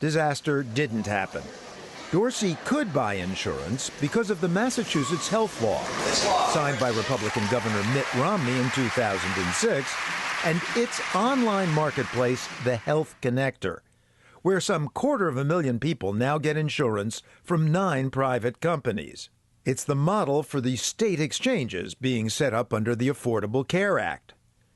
disaster didn't happen. Dorsey could buy insurance because of the Massachusetts health law, signed by Republican Governor Mitt Romney in 2006, and its online marketplace, the Health Connector, where some 250,000 people now get insurance from 9 private companies. It's the model for the state exchanges being set up under the Affordable Care Act.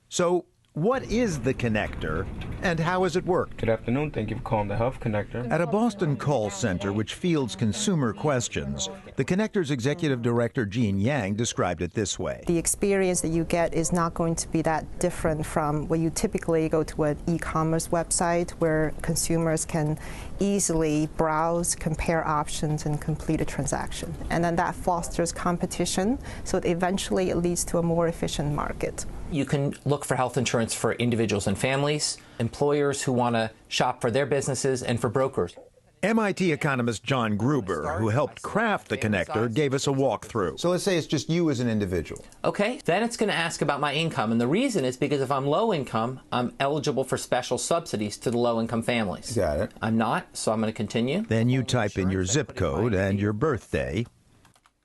So, what is the Connector, and how has it worked? Good afternoon. Thank you for calling the Health Connector. At a Boston call center which fields consumer questions, the Connector's executive director, Jean Yang, described it this way. The experience that you get is not going to be that different from when you typically go to an e-commerce website where consumers can easily browse, compare options, and complete a transaction. And then that fosters competition, so eventually it leads to a more efficient market. You can look for health insurance for individuals and families, employers who want to shop for their businesses, and for brokers. MIT economist John Gruber, who helped craft the Connector, gave us a walkthrough. So let's say it's just you as an individual. Okay, then it's going to ask about my income, and the reason is because if I'm low income, I'm eligible for special subsidies to the low income families. Got it. I'm not, so I'm going to continue. Then you type in your zip code and your birthday.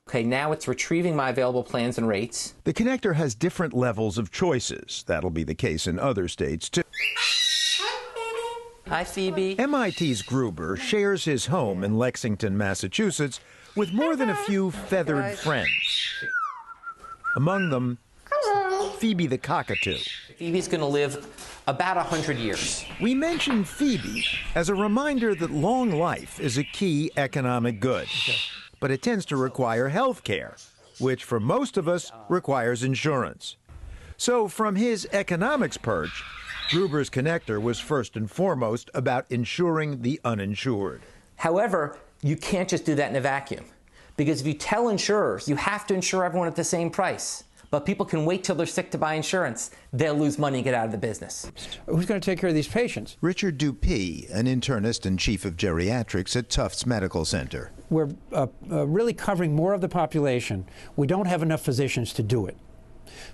Okay, now it's retrieving my available plans and rates. The Connector has different levels of choices. That'll be the case in other states, too. Hi, Phoebe. MIT's Gruber shares his home in Lexington, Massachusetts, with more than a few feathered friends. Among them, Phoebe the cockatoo. Phoebe's going to live about 100 years. We mention Phoebe as a reminder that long life is a key economic good. But it tends to require health care, which for most of us requires insurance. So from his economics perch, Gruber's Connector was first and foremost about insuring the uninsured. However, you can't just do that in a vacuum, because if you tell insurers you have to insure everyone at the same price, but people can wait till they're sick to buy insurance, they'll lose money and get out of the business. Who's going to take care of these patients? Richard Dupee, an internist and chief of geriatrics at Tufts Medical Center. We're really covering more of the population. We don't have enough physicians to do it.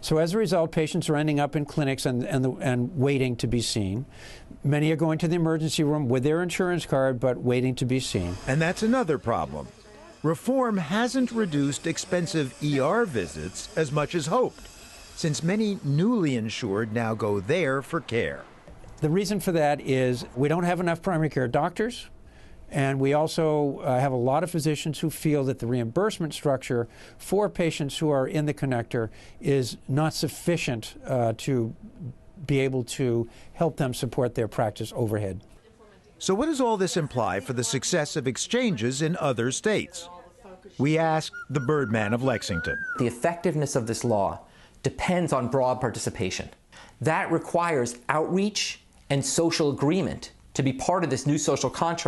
So as a result, patients are ending up in clinics and waiting to be seen. Many are going to the emergency room with their insurance card, but waiting to be seen. And that's another problem. Reform hasn't reduced expensive ER visits as much as hoped, since many newly insured now go there for care. The reason for that is we don't have enough primary care doctors, and we also have a lot of physicians who feel that the reimbursement structure for patients who are in the Connector is not sufficient to be able to help them support their practice overhead. So what does all this imply for the success of exchanges in other states? We asked the Birdman of Lexington. The effectiveness of this law depends on broad participation. That requires outreach and social agreement to be part of this new social contract.